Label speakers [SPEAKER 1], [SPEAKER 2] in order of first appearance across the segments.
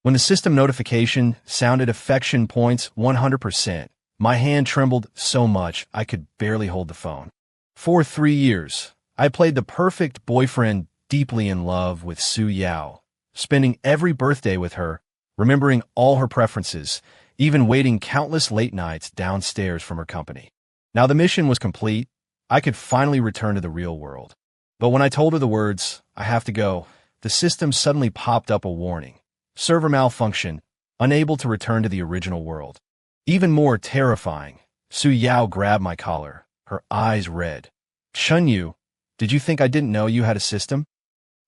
[SPEAKER 1] When the system notification sounded affection points 100%, my hand trembled so much I could barely hold the phone. For 3 years, I played the perfect boyfriend deeply in love with Su Yao, spending every birthday with her, remembering all her preferences, even waiting countless late nights downstairs from her company. Now the mission was complete. I could finally return to the real world. But when I told her the words, "I have to go," the system suddenly popped up a warning. Server malfunction, unable to return to the original world. Even more terrifying, Su Yao grabbed my collar, her eyes red. "Chunyu, did you think I didn't know you had a system?"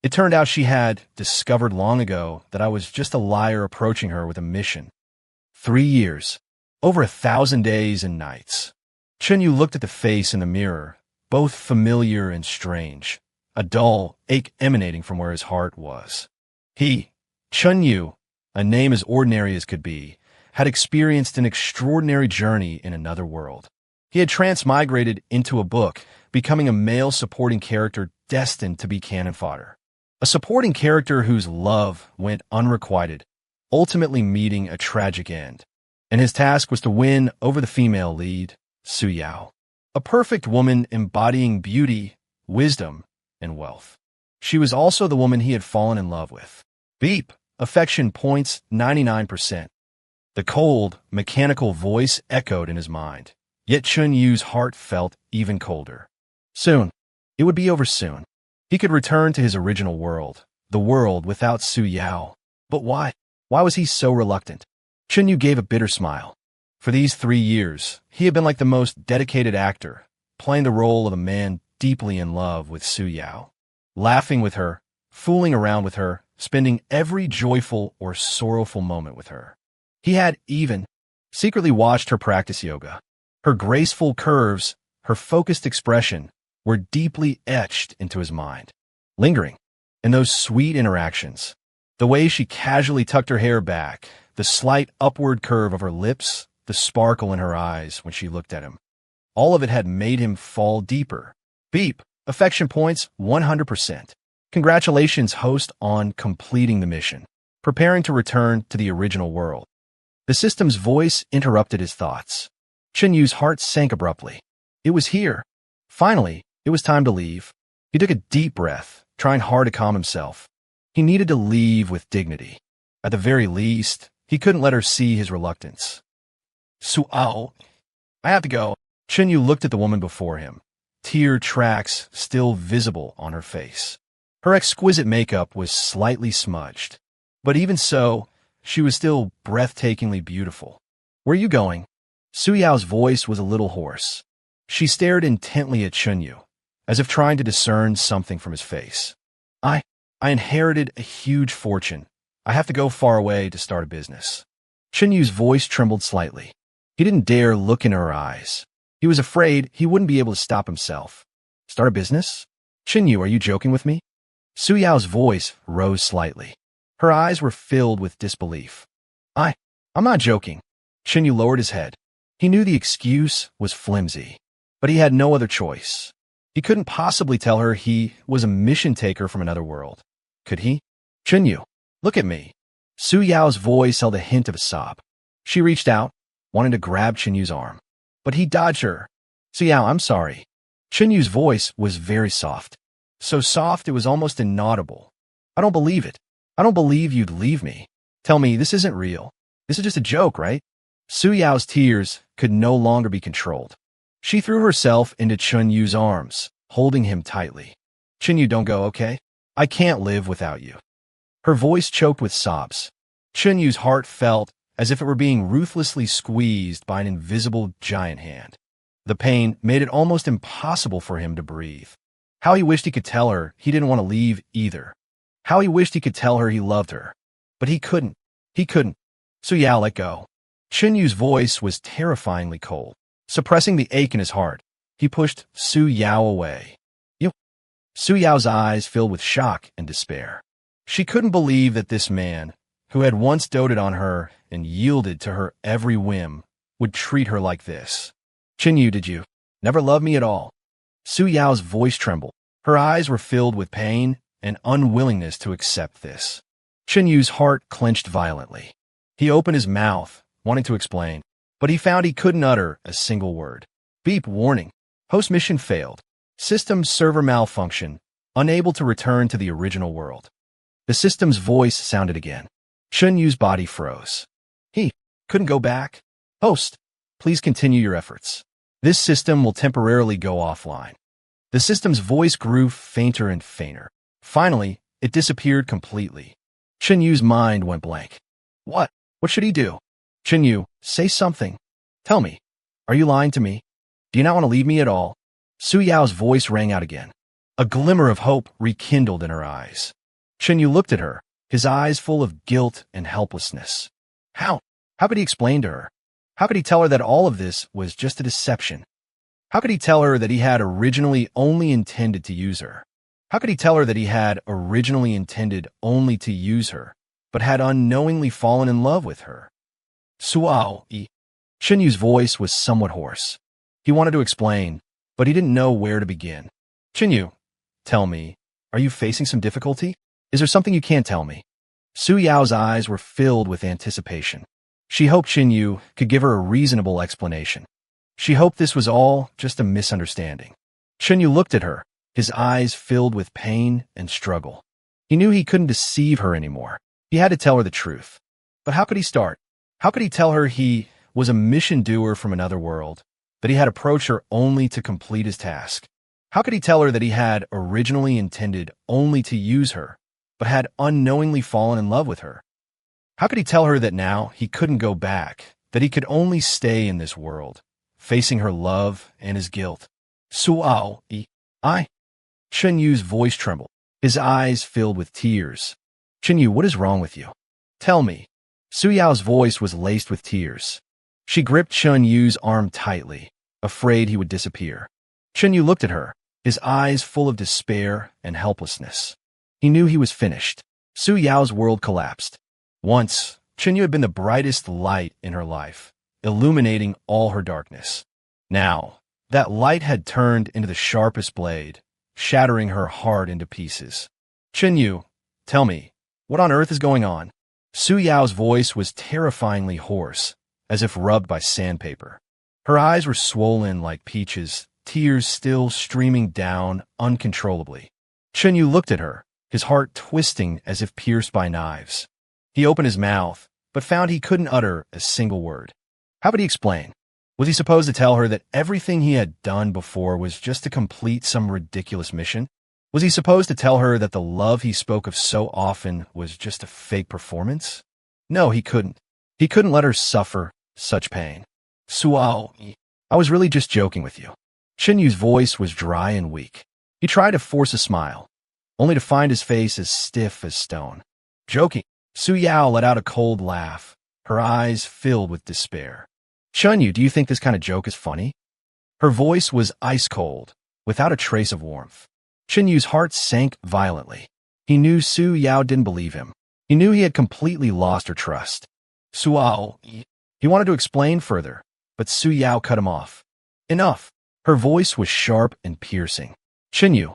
[SPEAKER 1] It turned out she had discovered long ago that I was just a liar approaching her with a mission. 3 years. Over 1,000 days and nights. Chunyu looked at the face in the mirror, both familiar and strange, a dull ache emanating from where his heart was. He, Chunyu, a name as ordinary as could be, had experienced an extraordinary journey in another world. He had transmigrated into a book, becoming a male supporting character destined to be cannon fodder. A supporting character whose love went unrequited, ultimately meeting a tragic end. And his task was to win over the female lead, Su Yao, a perfect woman embodying beauty, wisdom, and wealth. She was also the woman he had fallen in love with. Beep, affection points 99%. The cold, mechanical voice echoed in his mind, yet Chunyu's heart felt even colder. Soon. It would be over soon. He could return to his original world, the world without Su Yao. But why? Why was he so reluctant? Chunyu gave a bitter smile. For these 3 years, he had been like the most dedicated actor, playing the role of a man deeply in love with Su Yao, laughing with her, fooling around with her, spending every joyful or sorrowful moment with her. He had even secretly watched her practice yoga. Her graceful curves, her focused expression, were deeply etched into his mind, lingering in those sweet interactions. The way she casually tucked her hair back, the slight upward curve of her lips, the sparkle in her eyes when she looked at him. All of it had made him fall deeper. Beep, affection points 100%. Congratulations, host, on completing the mission, preparing to return to the original world. The system's voice interrupted his thoughts. Chunyu's heart sank abruptly. It was here. Finally, it was time to leave. He took a deep breath, trying hard to calm himself. He needed to leave with dignity. At the very least, he couldn't let her see his reluctance. "Su'ao, I have to go." Chunyu looked at the woman before him, tear tracks still visible on her face. Her exquisite makeup was slightly smudged, but even so, she was still breathtakingly beautiful. "Where are you going?" Su Yao's voice was a little hoarse. She stared intently at Chunyu, as if trying to discern something from his face. I inherited a huge fortune. I have to go far away to start a business." Chunyu's voice trembled slightly. He didn't dare look in her eyes. He was afraid he wouldn't be able to stop himself. "Start a business? Chunyu, are you joking with me?" Su Yao's voice rose slightly. Her eyes were filled with disbelief. I'm not joking." Chunyu lowered his head. He knew the excuse was flimsy, but he had no other choice. He couldn't possibly tell her he was a mission taker from another world. Could he? "Chunyu, look at me." Su Yao's voice held a hint of a sob. She reached out, wanting to grab Chunyu's arm, but he dodged her. "Su Yao, I'm sorry." Chunyu's voice was very soft. So soft it was almost inaudible. "I don't believe it. I don't believe you'd leave me. Tell me, this isn't real. This is just a joke, right?" Su Yao's tears could no longer be controlled. She threw herself into Chunyu's arms, holding him tightly. "Chunyu, don't go, okay? I can't live without you." Her voice choked with sobs. Chunyu's heart felt as if it were being ruthlessly squeezed by an invisible giant hand. The pain made it almost impossible for him to breathe. How he wished he could tell her he didn't want to leave either. How he wished he could tell her he loved her. But he couldn't. He couldn't. Su Yao let go. Chunyu's voice was terrifyingly cold. Suppressing the ache in his heart, he pushed Su Yao away. "You." Su Yao's eyes filled with shock and despair. She couldn't believe that this man, who had once doted on her and yielded to her every whim, would treat her like this. "Chunyu, did you never love me at all?" Su Yao's voice trembled. Her eyes were filled with pain and unwillingness to accept this. Chunyu's heart clenched violently. He opened his mouth, wanting to explain, but he found he couldn't utter a single word. Beep warning. Host mission failed. System server malfunction. Unable to return to the original world. The system's voice sounded again. Chunyu's body froze. He couldn't go back. Host, please continue your efforts. This system will temporarily go offline. The system's voice grew fainter and fainter. Finally, it disappeared completely. Chunyu's mind went blank. What? What should he do? Chunyu, say something. Tell me. Are you lying to me? Do you not want to leave me at all? Su Yao's voice rang out again. A glimmer of hope rekindled in her eyes. Chunyu looked at her, his eyes full of guilt and helplessness. How? How could he explain to her? How could he tell her that all of this was just a deception? How could he tell her that he had originally only intended to use her? How could he tell her that he had originally intended only to use her, but had unknowingly fallen in love with her? Suao. Chunyu's voice was somewhat hoarse. He wanted to explain, but he didn't know where to begin. Chunyu, tell me, are you facing some difficulty? Is there something you can't tell me? Su Yao's eyes were filled with anticipation. She hoped Chunyu could give her a reasonable explanation. She hoped this was all just a misunderstanding. Chunyu looked at her, his eyes filled with pain and struggle. He knew he couldn't deceive her anymore. He had to tell her the truth. But how could he start? How could he tell her he was a mission doer from another world, that he had approached her only to complete his task? How could he tell her that he had originally intended only to use her, but had unknowingly fallen in love with her? How could he tell her that now he couldn't go back, that he could only stay in this world, facing her love and his guilt? Suao, I. Chunyu's voice trembled, his eyes filled with tears. Chunyu, what is wrong with you? Tell me. Su Yao's voice was laced with tears. She gripped Chunyu's arm tightly, afraid he would disappear. Chunyu looked at her, his eyes full of despair and helplessness. He knew he was finished. Su Yao's world collapsed. Once, Chunyu had been the brightest light in her life, illuminating all her darkness. Now, that light had turned into the sharpest blade, shattering her heart into pieces. Chunyu, tell me, what on earth is going on? Su Yao's voice was terrifyingly hoarse, as if rubbed by sandpaper. Her eyes were swollen like peaches, tears still streaming down uncontrollably. Chunyu looked at her, his heart twisting as if pierced by knives. He opened his mouth, but found he couldn't utter a single word. How would he explain? Was he supposed to tell her that everything he had done before was just to complete some ridiculous mission? Was he supposed to tell her that the love he spoke of so often was just a fake performance? No, he couldn't. He couldn't let her suffer such pain. Suao, I was really just joking with you. Chunyu's voice was dry and weak. He tried to force a smile, only to find his face as stiff as stone. Joking. Su Yao let out a cold laugh, her eyes filled with despair. Chunyu, do you think this kind of joke is funny? Her voice was ice cold, without a trace of warmth. Chunyu's heart sank violently. He knew Su Yao didn't believe him. He knew he had completely lost her trust. Suao. He wanted to explain further, but Su Yao cut him off. Enough. Her voice was sharp and piercing. Chunyu,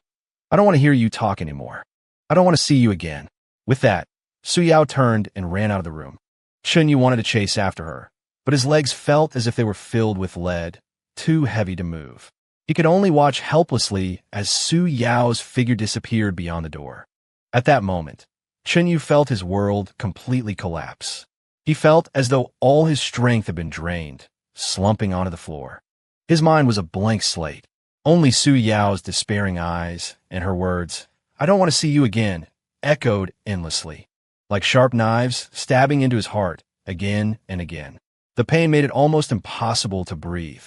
[SPEAKER 1] I don't want to hear you talk anymore. I don't want to see you again. With that, Su Yao turned and ran out of the room. Chunyu wanted to chase after her, but his legs felt as if they were filled with lead, too heavy to move. He could only watch helplessly as Su Yao's figure disappeared beyond the door. At that moment, Chunyu felt his world completely collapse. He felt as though all his strength had been drained, slumping onto the floor. His mind was a blank slate. Only Su Yao's despairing eyes and her words, "I don't want to see you again," echoed endlessly, like sharp knives stabbing into his heart again and again. The pain made it almost impossible to breathe.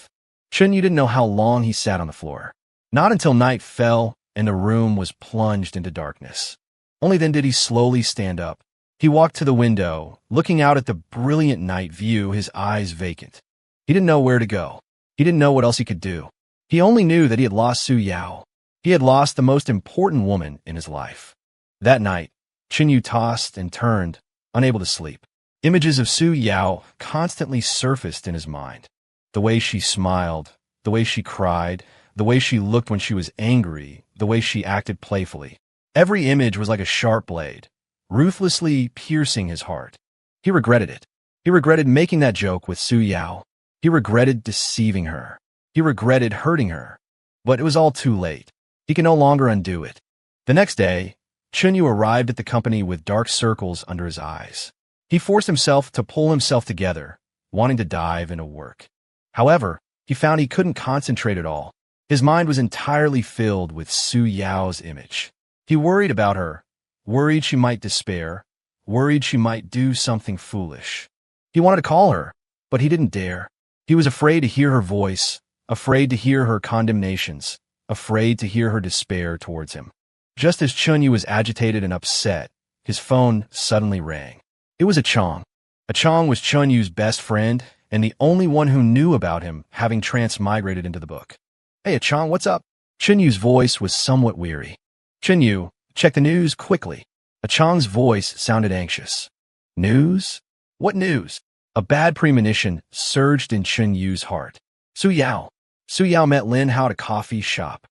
[SPEAKER 1] Chunyu didn't know how long he sat on the floor. Not until night fell and the room was plunged into darkness. Only then did he slowly stand up. He walked to the window, looking out at the brilliant night view, his eyes vacant. He didn't know where to go. He didn't know what else he could do. He only knew that he had lost Su Yao. He had lost the most important woman in his life. That night, Chunyu tossed and turned, unable to sleep. Images of Su Yao constantly surfaced in his mind. The way she smiled, the way she cried, the way she looked when she was angry, the way she acted playfully. Every image was like a sharp blade, ruthlessly piercing his heart. He regretted it. He regretted making that joke with Su Yao. He regretted deceiving her. He regretted hurting her. But it was all too late. He could no longer undo it. The next day, Chunyu arrived at the company with dark circles under his eyes. He forced himself to pull himself together, wanting to dive into work. However, he found he couldn't concentrate at all. His mind was entirely filled with Su Yao's image. He worried about her, worried she might despair, worried she might do something foolish. He wanted to call her, but he didn't dare. He was afraid to hear her voice, afraid to hear her condemnations, afraid to hear her despair towards him. Just as Chunyu was agitated and upset, his phone suddenly rang. It was Achong. Achong was Chunyu's best friend and the only one who knew about him, having transmigrated into the book. "Hey, Achong, what's up?" Chunyu's voice was somewhat weary. "Chunyu, check the news quickly." Achong's voice sounded anxious. "News? What news?" A bad premonition surged in Chunyu's heart. Su Yao. Su Yao met Lin Hao at a coffee shop.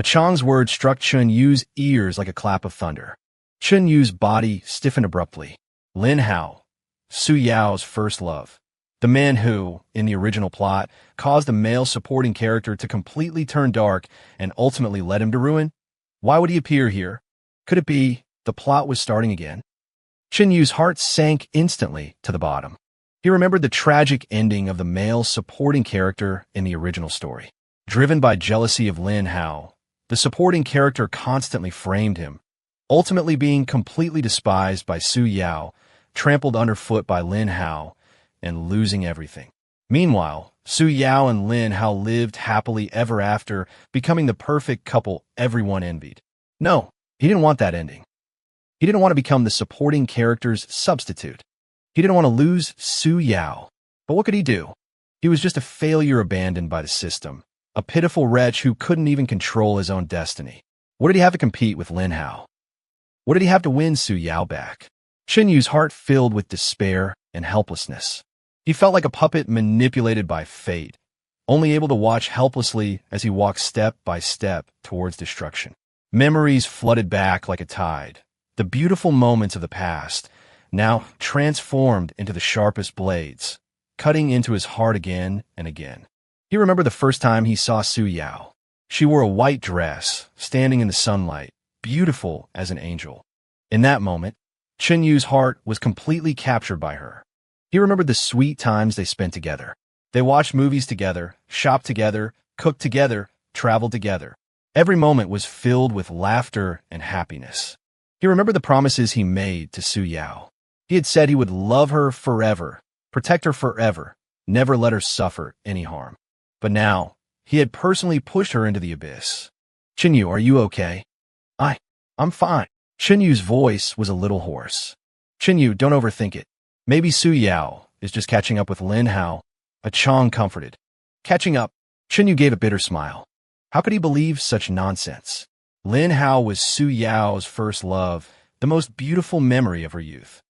[SPEAKER 1] Achong's words struck Chunyu's ears like a clap of thunder. Chunyu's body stiffened abruptly. Lin Hao, Su Yao's first love. The man who, in the original plot, caused a male supporting character to completely turn dark and ultimately led him to ruin? Why would he appear here? Could it be the plot was starting again? Chunyu's heart sank instantly to the bottom. He remembered the tragic ending of the male supporting character in the original story. Driven by jealousy of Lin Hao, the supporting character constantly framed him, ultimately being completely despised by Su Yao, trampled underfoot by Lin Hao, and losing everything. Meanwhile, Su Yao and Lin Hao lived happily ever after, becoming the perfect couple everyone envied. No, he didn't want that ending. He didn't want to become the supporting character's substitute. He didn't want to lose Su Yao. But what could he do? He was just a failure abandoned by the system, a pitiful wretch who couldn't even control his own destiny. What did he have to compete with Lin Hao? What did he have to win Su Yao back? Chunyu's heart filled with despair and helplessness. He felt like a puppet manipulated by fate, only able to watch helplessly as he walked step by step towards destruction. Memories flooded back like a tide. The beautiful moments of the past, now transformed into the sharpest blades, cutting into his heart again and again. He remembered the first time he saw Su Yao. She wore a white dress, standing in the sunlight, beautiful as an angel. In that moment, Chunyu's heart was completely captured by her. He remembered the sweet times they spent together. They watched movies together, shopped together, cooked together, traveled together. Every moment was filled with laughter and happiness. He remembered the promises he made to Su Yao. He had said he would love her forever, protect her forever, never let her suffer any harm. But now, he had personally pushed her into the abyss. "Chunyu, are you okay?" I'm fine." Chunyu's voice was a little hoarse. "Chunyu, don't overthink it. Maybe Su Yao is just catching up with Lin Hao." Achong comforted. "Catching up?" Chunyu gave a bitter smile. How could he believe such nonsense? Lin Hao was Su Yao's first love, the most beautiful memory of her youth.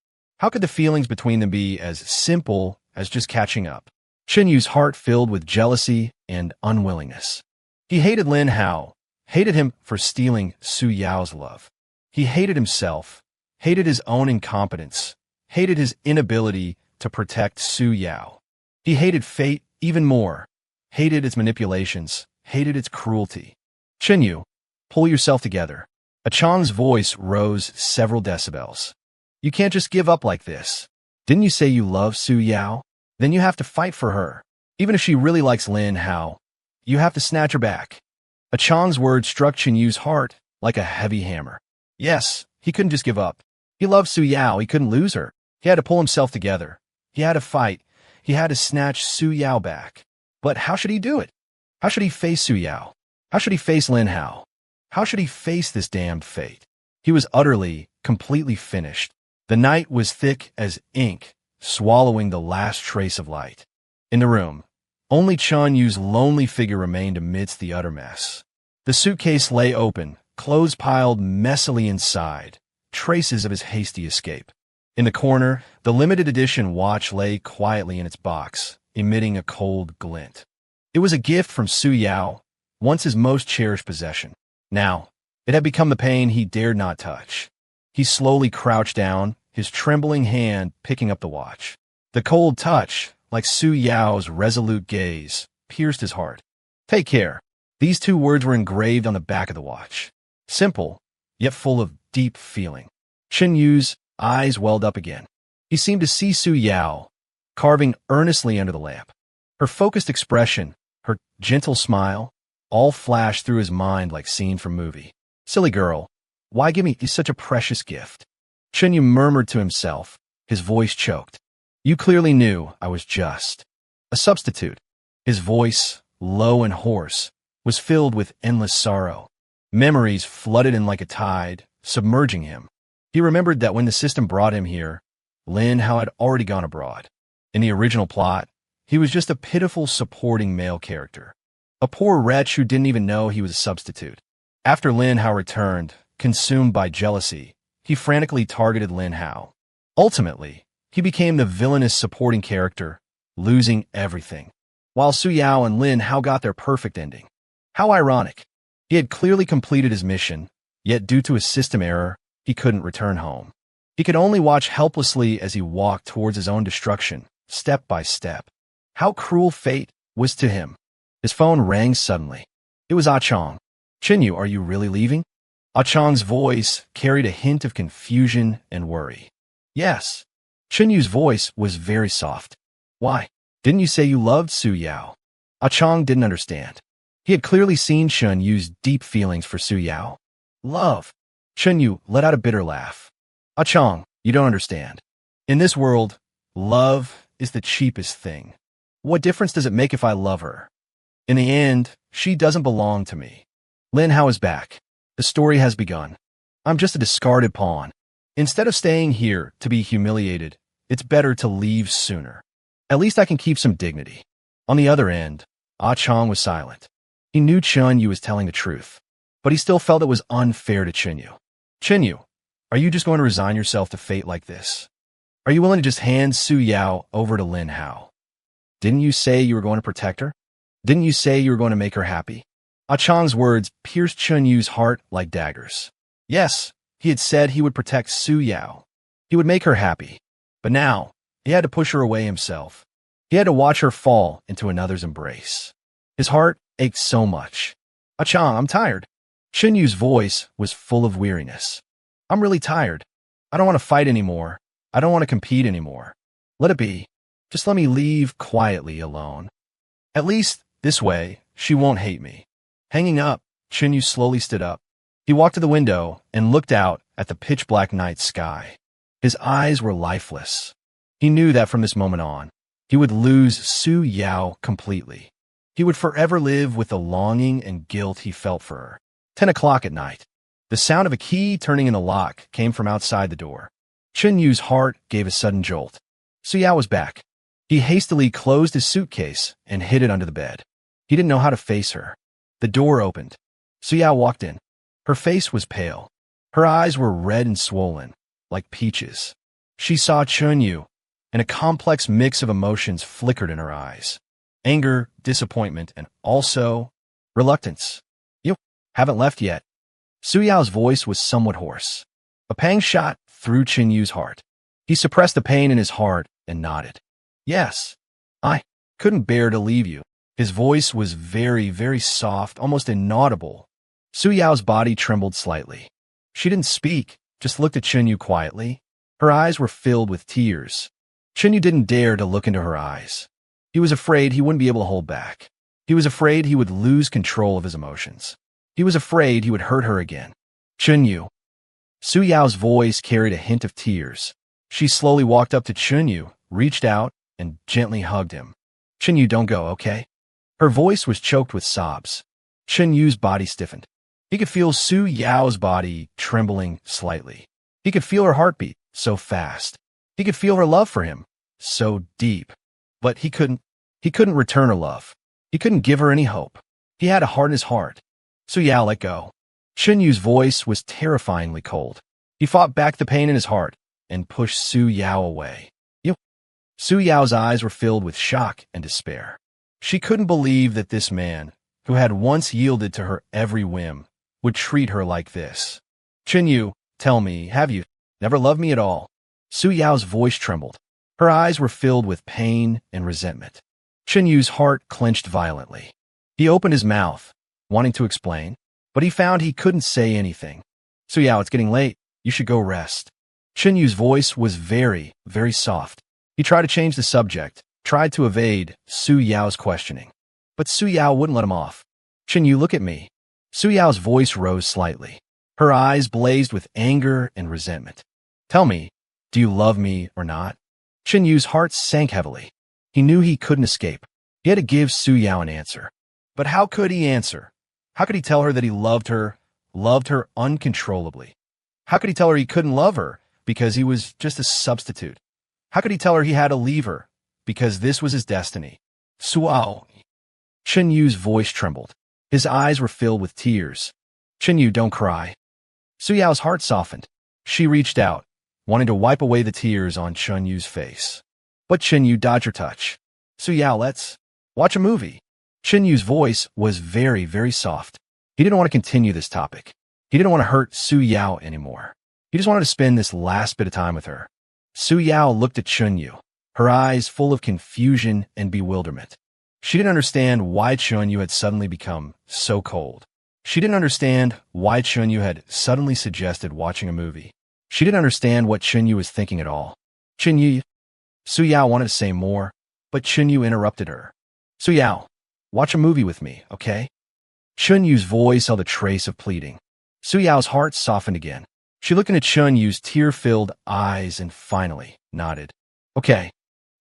[SPEAKER 1] How could the feelings between them be as simple as just catching up? Chunyu's heart filled with jealousy and unwillingness. He hated Lin Hao, hated him for stealing Su Yao's love. He hated himself, hated his own incompetence, hated his inability to protect Su Yao. He hated fate even more, hated its manipulations, hated its cruelty. "Chunyu, pull yourself together." Achong's voice rose several decibels. "You can't just give up like this. Didn't you say you love Su Yao? Then you have to fight for her. Even if she really likes Lin Hao, you have to snatch her back." Achong's words struck Chunyu's heart like a heavy hammer. Yes, he couldn't just give up. He loved Su Yao. He couldn't lose her. He had to pull himself together. He had to fight. He had to snatch Su Yao back. But how should he do it? How should he face Su Yao? How should he face Lin Hao? How should he face this damned fate? He was utterly, completely finished. The night was thick as ink, swallowing the last trace of light. In the room, only Chunyu's lonely figure remained amidst the utter mess. The suitcase lay open, clothes piled messily inside, traces of his hasty escape. In the corner, the limited edition watch lay quietly in its box, emitting a cold glint. It was a gift from Su Yao, once his most cherished possession. Now, it had become the pain he dared not touch. He slowly crouched down, his trembling hand picking up the watch. The cold touch, like Su Yao's resolute gaze, pierced his heart. Take care. These two words were engraved on the back of the watch. Simple, yet full of deep feeling. Chunyu's eyes welled up again. He seemed to see Su Yao, carving earnestly under the lamp. Her focused expression, her gentle smile, all flashed through his mind like scenes from movie. Silly girl, why give me such a precious gift? Chunyu murmured to himself, his voice choked. You clearly knew I was just a substitute. His voice, low and hoarse, was filled with endless sorrow. Memories flooded in like a tide, submerging him. He remembered that when the system brought him here, Lin Hao had already gone abroad. In the original plot, he was just a pitiful supporting male character. A poor wretch who didn't even know he was a substitute. After Lin Hao returned, consumed by jealousy, he frantically targeted Lin Hao. Ultimately, he became the villainous supporting character, losing everything. While Su Yao and Lin Hao got their perfect ending. How ironic. He had clearly completed his mission, yet due to a system error, he couldn't return home. He could only watch helplessly as he walked towards his own destruction, step by step. How cruel fate was to him. His phone rang suddenly. It was Ah Chong. Chunyu, are you really leaving? Ah Chong's voice carried a hint of confusion and worry. Yes. Chunyu's voice was very soft. Why? Didn't you say you loved Su Yao? Ah Chong didn't understand. He had clearly seen Chunyu's deep feelings for Su Yao. Love. Chunyu let out a bitter laugh. Ah Chong, you don't understand. In this world, love is the cheapest thing. What difference does it make if I love her? In the end, she doesn't belong to me. Lin Hao is back. The story has begun. I'm just a discarded pawn. Instead of staying here to be humiliated, it's better to leave sooner. At least I can keep some dignity. On the other end, Ah Chong was silent. He knew Chunyu was telling the truth, but he still felt it was unfair to Chunyu. Chunyu, are you just going to resign yourself to fate like this? Are you willing to just hand Su Yao over to Lin Hao? Didn't you say you were going to protect her? Didn't you say you were going to make her happy? Ah Chong's words pierced Chunyu's heart like daggers. Yes, he had said he would protect Su Yao. He would make her happy. But now, he had to push her away himself. He had to watch her fall into another's embrace. His heart ached so much. Ah Chong, I'm tired. Chunyu's voice was full of weariness. I'm really tired. I don't want to fight anymore. I don't want to compete anymore. Let it be. Just let me leave quietly alone. At least, this way, she won't hate me. Hanging up, Chunyu slowly stood up. He walked to the window and looked out at the pitch-black night sky. His eyes were lifeless. He knew that from this moment on, he would lose Su Yao completely. He would forever live with the longing and guilt he felt for her. 10 o'clock at night. The sound of a key turning in the lock came from outside the door. Chunyu's heart gave a sudden jolt. Su Yao was back. He hastily closed his suitcase and hid it under the bed. He didn't know how to face her. The door opened. Su Yao walked in. Her face was pale. Her eyes were red and swollen, like peaches. She saw Chunyu, and a complex mix of emotions flickered in her eyes. Anger, disappointment, and also reluctance. You haven't left yet. Su Yao's voice was somewhat hoarse. A pang shot through Chunyu's heart. He suppressed the pain in his heart and nodded. Yes, I couldn't bear to leave you. His voice was very, very soft, almost inaudible. Su Yao's body trembled slightly. She didn't speak, just looked at Chunyu quietly. Her eyes were filled with tears. Chunyu didn't dare to look into her eyes. He was afraid he wouldn't be able to hold back. He was afraid he would lose control of his emotions. He was afraid he would hurt her again. Chunyu. Su Yao's voice carried a hint of tears. She slowly walked up to Chunyu, reached out, and gently hugged him. Chunyu, don't go, okay? Her voice was choked with sobs. Chunyu's body stiffened. He could feel Su Yao's body trembling slightly. He could feel her heartbeat so fast. He could feel her love for him so deep. But he couldn't return her love. He couldn't give her any hope. He had a heart in his heart. Su Yao let go. Chunyu's voice was terrifyingly cold. He fought back the pain in his heart and pushed Su Yao away. Su Yao's eyes were filled with shock and despair. She couldn't believe that this man, who had once yielded to her every whim, would treat her like this. Chunyu, Tell me, have you never loved me at all? Su Yao's voice trembled. Her eyes were filled with pain and resentment. Chunyu's heart clenched violently. He opened his mouth, wanting to explain, but he found he couldn't say anything. Su Yao, it's getting late. You should go rest. Chunyu's voice was very, very soft. He tried to change the subject, tried to evade Su Yao's questioning. But Su Yao wouldn't let him off. Chunyu, look at me. Su Yao's voice rose slightly. Her eyes blazed with anger and resentment. Tell me, do you love me or not? Chunyu's heart sank heavily. He knew he couldn't escape. He had to give Su Yao an answer. But how could he answer? How could he tell her that he loved her uncontrollably? How could he tell her he couldn't love her because he was just a substitute? How could he tell her he had to leave her because this was his destiny? Suao. Chunyu's voice trembled. His eyes were filled with tears. Chunyu, don't cry. Su Yao's heart softened. She reached out, wanting to wipe away the tears on Chunyu's face. But Chunyu dodged her touch. Su Yao, let's watch a movie. Chunyu's voice was very, very soft. He didn't want to continue this topic. He didn't want to hurt Su Yao anymore. He just wanted to spend this last bit of time with her. Su Yao looked at Chunyu, her eyes full of confusion and bewilderment. She didn't understand why Chunyu had suddenly become so cold. She didn't understand why Chunyu had suddenly suggested watching a movie. She didn't understand what Chunyu was thinking at all. Chunyu, Su Yao wanted to say more, but Chunyu interrupted her. Su Yao, watch a movie with me, okay? Chunyu's voice held a trace of pleading. Su Yao's heart softened again. She looked into Chunyu's tear-filled eyes and finally nodded. Okay.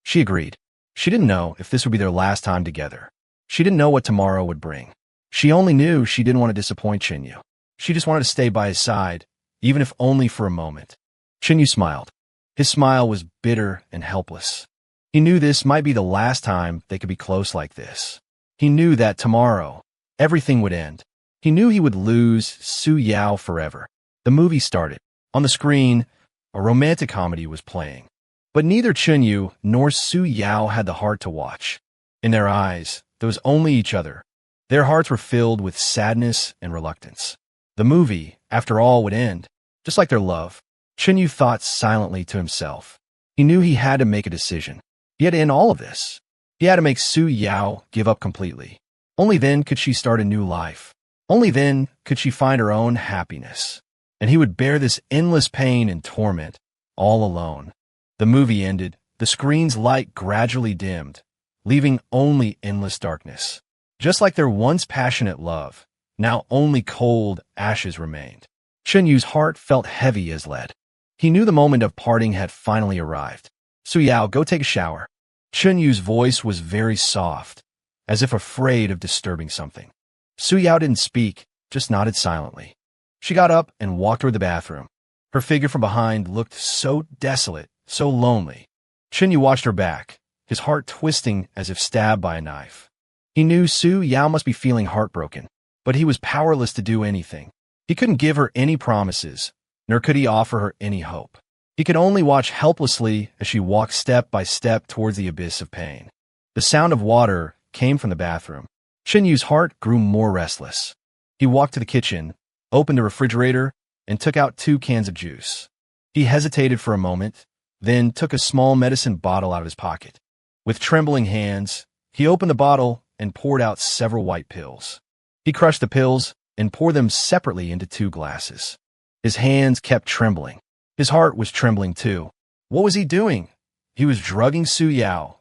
[SPEAKER 1] She agreed. She didn't know if this would be their last time together. She didn't know what tomorrow would bring. She only knew she didn't want to disappoint Chunyu. She just wanted to stay by his side, even if only for a moment. Chunyu smiled. His smile was bitter and helpless. He knew this might be the last time they could be close like this. He knew that tomorrow, everything would end. He knew he would lose Su Yao forever. The movie started. On the screen, a romantic comedy was playing. But neither Chunyu nor Su Yao had the heart to watch. In their eyes, there was only each other. Their hearts were filled with sadness and reluctance. The movie, after all, would end, just like their love. Chunyu thought silently to himself. He knew he had to make a decision. He had to end all of this. He had to make Su Yao give up completely. Only then could she start a new life. Only then could she find her own happiness. And he would bear this endless pain and torment, all alone. The movie ended. The screen's light gradually dimmed, leaving only endless darkness. Just like their once passionate love, now only cold ashes remained. Chunyu's heart felt heavy as lead. He knew the moment of parting had finally arrived. Su Yao, go take a shower. Chunyu's voice was very soft, as if afraid of disturbing something. Su Yao didn't speak, just nodded silently. She got up and walked toward the bathroom. Her figure from behind looked so desolate, so lonely. Chunyu watched her back, his heart twisting as if stabbed by a knife. He knew Su Yao must be feeling heartbroken, but he was powerless to do anything. He couldn't give her any promises, nor could he offer her any hope. He could only watch helplessly as she walked step by step towards the abyss of pain. The sound of water came from the bathroom. Chunyu's heart grew more restless. He walked to the kitchen, opened the refrigerator, and took out 2 cans of juice. He hesitated for a moment, then took a small medicine bottle out of his pocket. With trembling hands, he opened the bottle and poured out several white pills. He crushed the pills and poured them separately into 2 glasses. His hands kept trembling. His heart was trembling too. What was he doing? He was drugging Su Yao.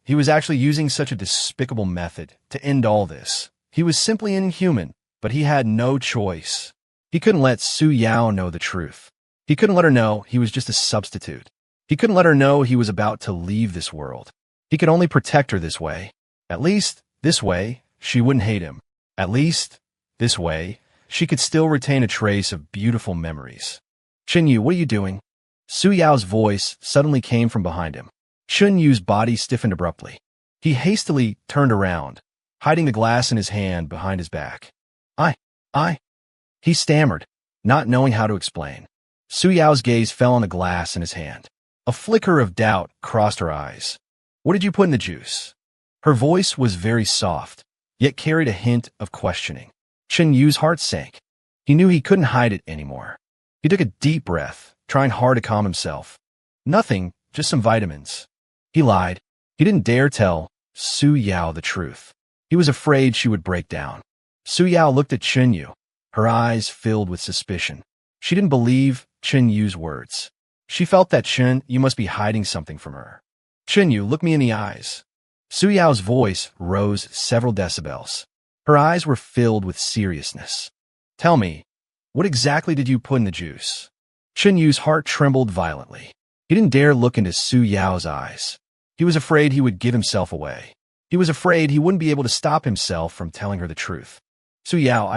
[SPEAKER 1] He was actually using such a despicable method to end all this. He was simply inhuman, but he had no choice. He couldn't let Su Yao know the truth. He couldn't let her know he was just a substitute. He couldn't let her know he was about to leave this world. He could only protect her this way. At least, this way, she wouldn't hate him. At least, this way, she could still retain a trace of beautiful memories. Chunyu, what are you doing? Su Yao's voice suddenly came from behind him. Chunyu's body stiffened abruptly. He hastily turned around, hiding the glass in his hand behind his back. He stammered, not knowing how to explain. Su Yao's gaze fell on the glass in his hand. A flicker of doubt crossed her eyes. What did you put in the juice? Her voice was very soft, yet carried a hint of questioning. Chunyu's heart sank. He knew he couldn't hide it anymore. He took a deep breath, trying hard to calm himself. Nothing, just some vitamins. He lied. He didn't dare tell Su Yao the truth. He was afraid she would break down. Su Yao looked at Chunyu, her eyes filled with suspicion. She didn't believe Chunyu's words. She felt that Chunyu must be hiding something from her. Chunyu, look me in the eyes. Su Yao's voice rose several decibels. Her eyes were filled with seriousness. Tell me, what exactly did you put in the juice? Chunyu's heart trembled violently. He didn't dare look into Su Yao's eyes. He was afraid he would give himself away. He was afraid he wouldn't be able to stop himself from telling her the truth. Su Yao,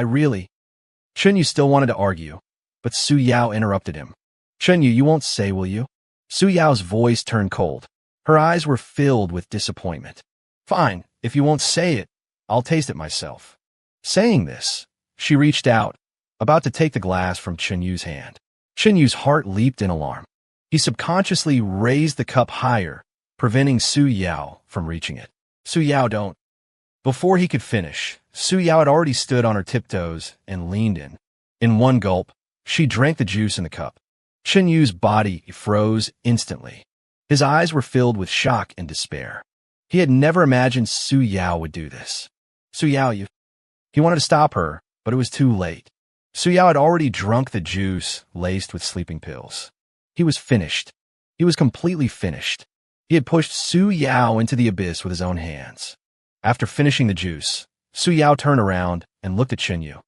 [SPEAKER 1] Chunyu still wanted to argue, but Su Yao interrupted him. Chunyu, you won't say, will you? Su Yao's voice turned cold. Her eyes were filled with disappointment. Fine, if you won't say it, I'll taste it myself. Saying this, she reached out, about to take the glass from Chunyu's hand. Chunyu's heart leaped in alarm. He subconsciously raised the cup higher, preventing Su Yao from reaching it. Su Yao, don't. Before he could finish, Su Yao had already stood on her tiptoes and leaned in. In one gulp, she drank the juice in the cup. Chunyu's body froze instantly. His eyes were filled with shock and despair. He had never imagined Su Yao would do this. Su Yao, He wanted to stop her, but it was too late. Su Yao had already drunk the juice laced with sleeping pills. He was finished. He was completely finished. He had pushed Su Yao into the abyss with his own hands. After finishing the juice, Su Yao turned around and looked at Chunyu.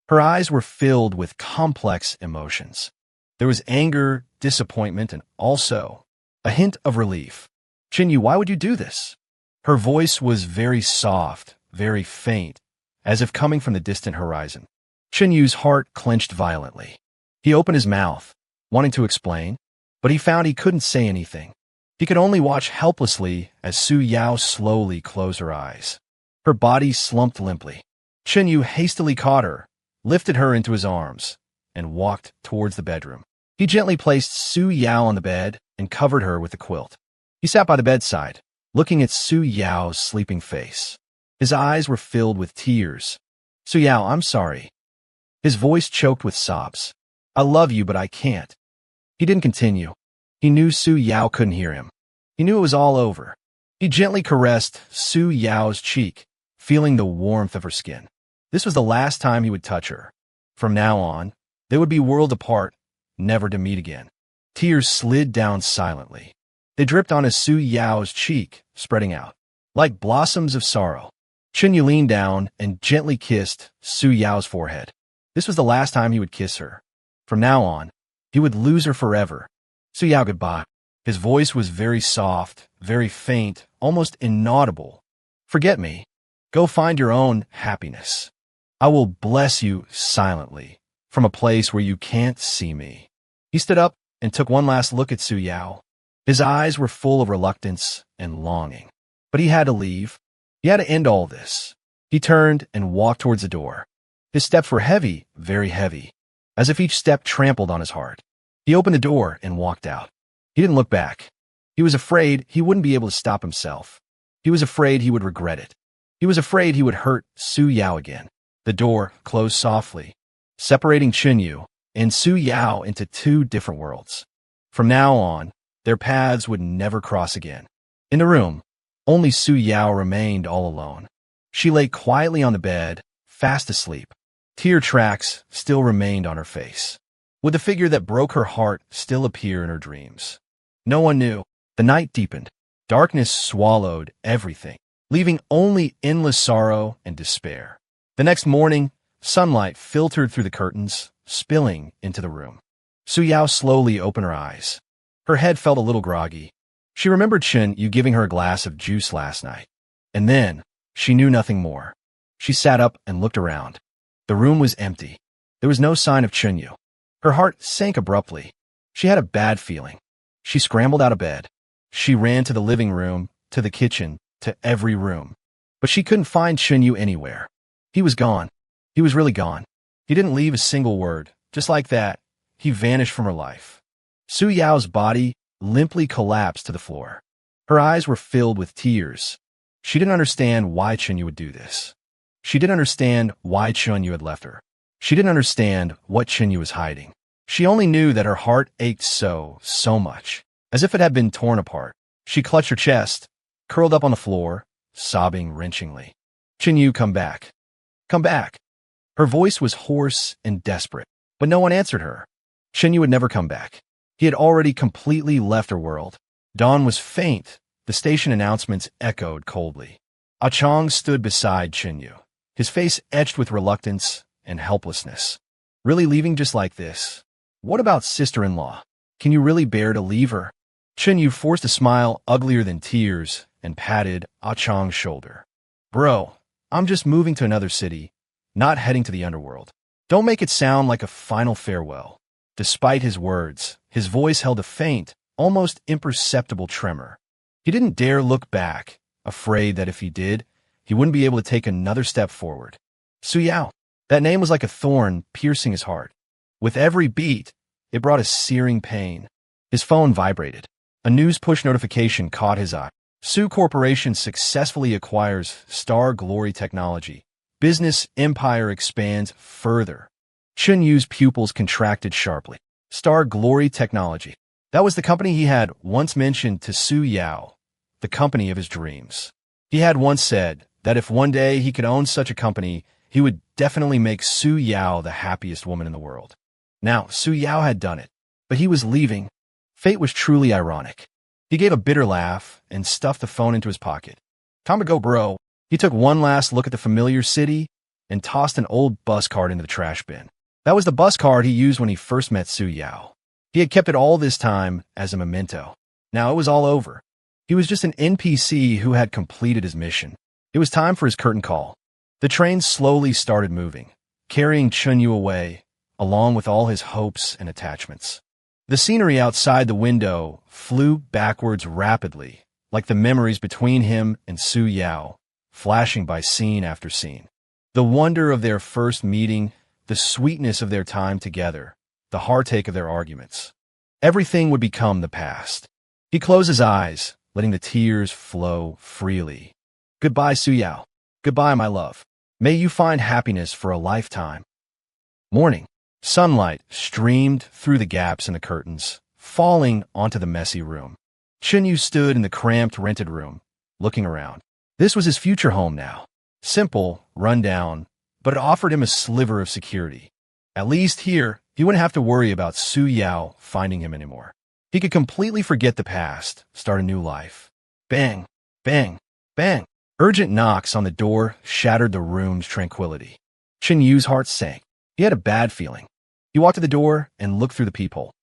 [SPEAKER 1] Her eyes were filled with complex emotions. There was anger, disappointment, and also a hint of relief. Chunyu, why would you do this? Her voice was very soft, very faint, as if coming from the distant horizon. Chunyu's heart clenched violently. He opened his mouth, wanting to explain, but he found he couldn't say anything. He could only watch helplessly as Su Yao slowly closed her eyes. Her body slumped limply. Chunyu hastily caught her, lifted her into his arms, and walked towards the bedroom. He gently placed Su Yao on the bed and covered her with a quilt. He sat by the bedside, looking at Su Yao's sleeping face. His eyes were filled with tears. Su Yao, I'm sorry. His voice choked with sobs. I love you, but I can't. He didn't continue. He knew Su Yao couldn't hear him. He knew it was all over. He gently caressed Su Yao's cheek, feeling the warmth of her skin. This was the last time he would touch her. From now on, they would be worlds apart, never to meet again. Tears slid down silently. They dripped onto Su Yao's cheek, spreading out, like blossoms of sorrow. Chunyu leaned down and gently kissed Su Yao's forehead. This was the last time he would kiss her. From now on, he would lose her forever. Su Yao, goodbye. His voice was very soft, very faint, almost inaudible. Forget me. Go find your own happiness. I will bless you silently, from a place where you can't see me. He stood up and took one last look at Su Yao. His eyes were full of reluctance and longing. But he had to leave. He had to end all this. He turned and walked towards the door. His steps were heavy, very heavy, as if each step trampled on his heart. He opened the door and walked out. He didn't look back. He was afraid he wouldn't be able to stop himself. He was afraid he would regret it. He was afraid he would hurt Su Yao again. The door closed softly, separating Chunyu and Su Yao into two different worlds. From now on, their paths would never cross again. In the room, only Su Yao remained all alone. She lay quietly on the bed, fast asleep. Tear tracks still remained on her face. Would the figure that broke her heart still appear in her dreams? No one knew. The night deepened. Darkness swallowed everything, leaving only endless sorrow and despair. The next morning, sunlight filtered through the curtains, spilling into the room. Su Yao slowly opened her eyes. Her head felt a little groggy. She remembered Chunyu giving her a glass of juice last night. And then, she knew nothing more. She sat up and looked around. The room was empty. There was no sign of Chunyu. Her heart sank abruptly. She had a bad feeling. She scrambled out of bed. She ran to the living room, to the kitchen, to every room. But she couldn't find Chunyu anywhere. He was gone. He was really gone. He didn't leave a single word. Just like that, he vanished from her life. Su Yao's body limply collapsed to the floor. Her eyes were filled with tears. She didn't understand why Chunyu would do this. She didn't understand why Chunyu had left her. She didn't understand what Chunyu was hiding. She only knew that her heart ached so much, as if it had been torn apart. She clutched her chest, curled up on the floor, sobbing wrenchingly. Chunyu, come back. Come back. Her voice was hoarse and desperate, but no one answered her. Chunyu would never come back. He had already completely left her world. Dawn was faint. The station announcements echoed coldly. Chong stood beside Chunyu, his face etched with reluctance and helplessness. Really leaving just like this? What about sister-in-law? Can you really bear to leave her? Chunyu forced a smile uglier than tears and patted Chong's shoulder. Bro, I'm just moving to another city, not heading to the underworld. Don't make it sound like a final farewell. Despite his words, his voice held a faint, almost imperceptible tremor. He didn't dare look back, afraid that if he did, he wouldn't be able to take another step forward. Suyao. That name was like a thorn piercing his heart. With every beat, it brought a searing pain. His phone vibrated. A news push notification caught his eye. Su Corporation successfully acquires Star Glory Technology. Business empire expands further. Chunyu's pupils contracted sharply. Star Glory Technology. That was the company he had once mentioned to Su Yao, the company of his dreams. He had once said that if one day he could own such a company, he would definitely make Su Yao the happiest woman in the world. Now, Su Yao had done it, but he was leaving. Fate was truly ironic. He gave a bitter laugh and stuffed the phone into his pocket. Time to go, bro. He took one last look at the familiar city and tossed an old bus card into the trash bin. That was the bus card he used when he first met Su Yao. He had kept it all this time as a memento. Now it was all over. He was just an NPC who had completed his mission. It was time for his curtain call. The train slowly started moving, carrying Chunyu away, along with all his hopes and attachments. The scenery outside the window flew backwards rapidly, like the memories between him and Su Yao, flashing by scene after scene. The wonder of their first meeting, the sweetness of their time together, the heartache of their arguments. Everything would become the past. He closed his eyes, letting the tears flow freely. Goodbye, Su Yao. Goodbye, my love. May you find happiness for a lifetime. Morning. Sunlight streamed through the gaps in the curtains, falling onto the messy room. Chunyu stood in the cramped rented room, looking around. This was his future home now. Simple, run down, but it offered him a sliver of security. At least here, he wouldn't have to worry about Su Yao finding him anymore. He could completely forget the past, start a new life. Bang, bang, bang. Urgent knocks on the door shattered the room's tranquility. Chunyu's heart sank. He had a bad feeling. He walked to the door and looked through the peephole.